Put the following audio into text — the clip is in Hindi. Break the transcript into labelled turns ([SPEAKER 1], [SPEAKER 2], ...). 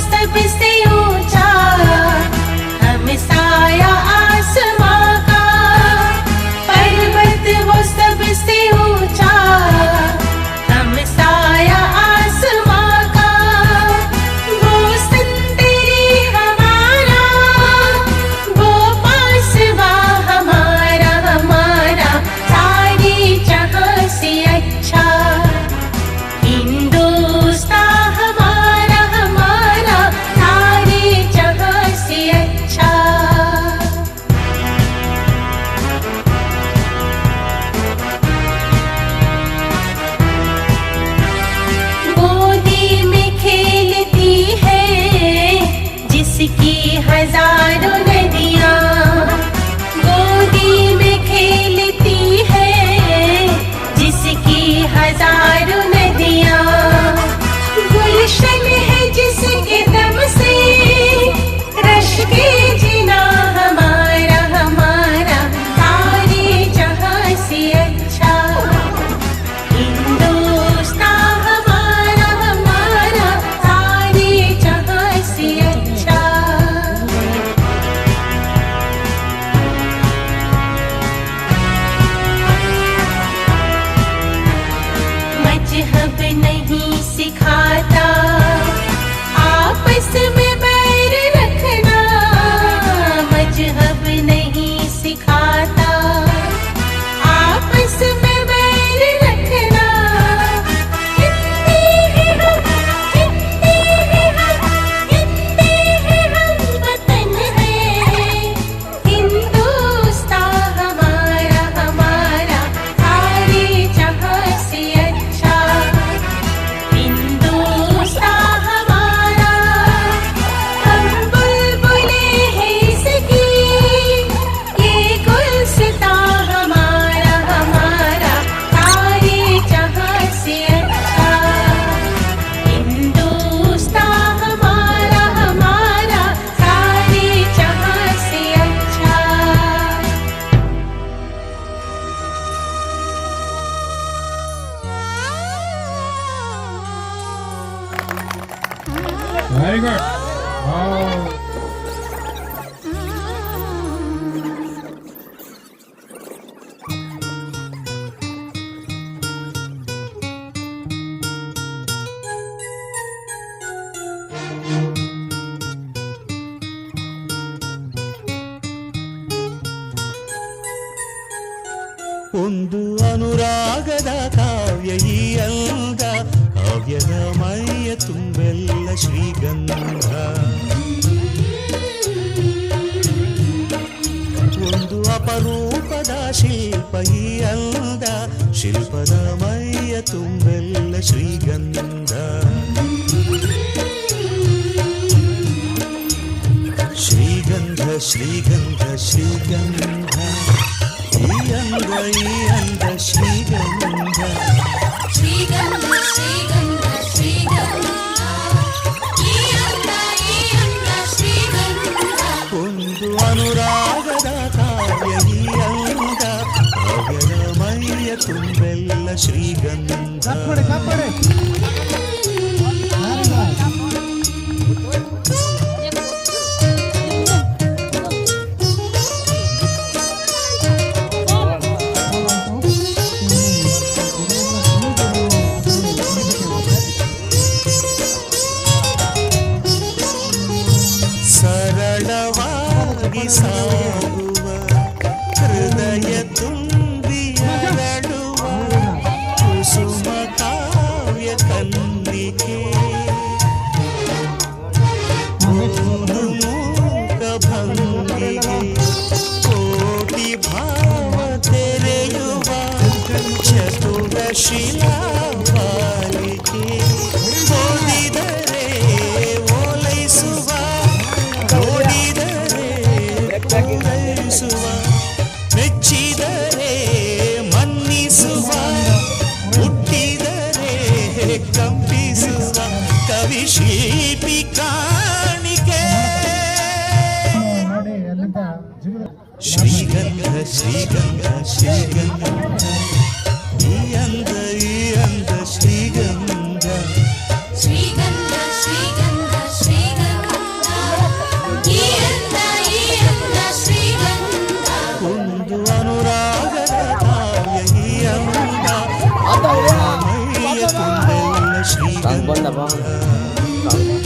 [SPEAKER 1] सबसे ऊंचा, हम साया आसमां का। पर्वत वो सबसे ऊंचा, हम साया आसमां का। वो संतरी हमारा, वो पासवा हमारा, हमारा सारी जहां से अच्छा। हिंदुस्तान हमारा, हमारा सारे जहां से अच्छा। गोदी में खेलती है जिसकी हजारों नदियां, गोदी में खेलती है जिसकी हजारों नदियां। गुलशन है जिसके दम से रश के जिना हमारा, हमारा सारे जहां से अच्छा। हिंदुस्तान हमारा, हमारा सारे जहां से अच्छा। मजहब नहीं सिखाता आपस में बैर रखना, मजहब नहीं सिखाता आपस में बैर रखना। हिंदी है हम, हिंदी है हम, हिंदी है हम, वतन है हिंदुस्तान हमारा, हमारा सारे जहां से अच्छा। हिंदुस्तान हमारा, हम बुलबुले हैं इसकी, ये गुलसितां हमारा, हमारा सारे जहां से अच्छा। हिंदुस्तान हमारा, हमारा सारे जहां से अच्छा।
[SPEAKER 2] Very good. Wow.
[SPEAKER 3] ಒಂದು ಅನುರಾಗದ ಕಾವ್ಯ ಈ ಅಂದ, ಕಾವ್ಯದ ಮೈಯ ತುಂಬೆಲ್ಲ ಶ್ರೀಗಂಧ. ಒಂದು ಅಪರೂಪದ ಶಿಲ್ಪ ಈ ಅಂದ, ಶಿಲ್ಪದ ಮೈಯ ತುಂಬೆಲ್ಲ ಶ್ರೀಗಂಧ. ಶ್ರೀಗಂಧ ಶ್ರೀಗಂಧ ಶ್ರೀಗಂಧ, ಈ ಅಂದ ಈ ಅಂದ ಶ್ರೀಗಂಧ.
[SPEAKER 1] ಶ್ರೀಗಂಧ ಶ್ರೀಗಂಧ ಶ್ರೀಗಂಧ, ಈ ಅಂದ ಶ್ರೀಗಂಧ.
[SPEAKER 3] ಒಂದು ಅನುರಾಗದ ಕಾವ್ಯ ಈ ಅಂದ, ಕಾವ್ಯದ ಮೈಯ ತುಂಬೆಲ್ಲ ಶ್ರೀಗಂಧ. ಸರಳವಾಗಿ ಸಾಗುವ ಹೃದಯ ತುಂಬಿ ಅರಳುವ ಕುಸುಮ ಕಾವ್ಯ ಕನ್ನಿಕೆ. ಒಂದು ಮೂಕ ಭಂಗಿಗೆ ಕೋಟಿ ಭಾವ ತೆರೆಯುವ ಚತುರ ಶಿಲಾ ಬಾಲಿಕೆ. ಓದಿದರೆ ಓಲೈಸುವ, ನೋಡಿದರೆ ಪೂರೈಸುವ, ಮೆಚ್ಚಿದರೆ ಮನ್ನಿಸುವ, ಹುಟ್ಟಿದರೆ ಕಂಪಿಸುವ ಕವಿ ಶಿಲ್ಪಿ ಕಾಣಿಕೆ. ಶ್ರೀಗಂಧ ಶ್ರೀಗಂಧ ಶ್ರೀಗಂಧ, ಈ ಅಂದ ಶ್ರೀಗಂಧ.
[SPEAKER 1] ಶ್ರೀಗಂಧ ಶ್ರೀಗಂಧ ಶ್ರೀಗಂಧ.
[SPEAKER 4] ಬಂದಪ್ಪ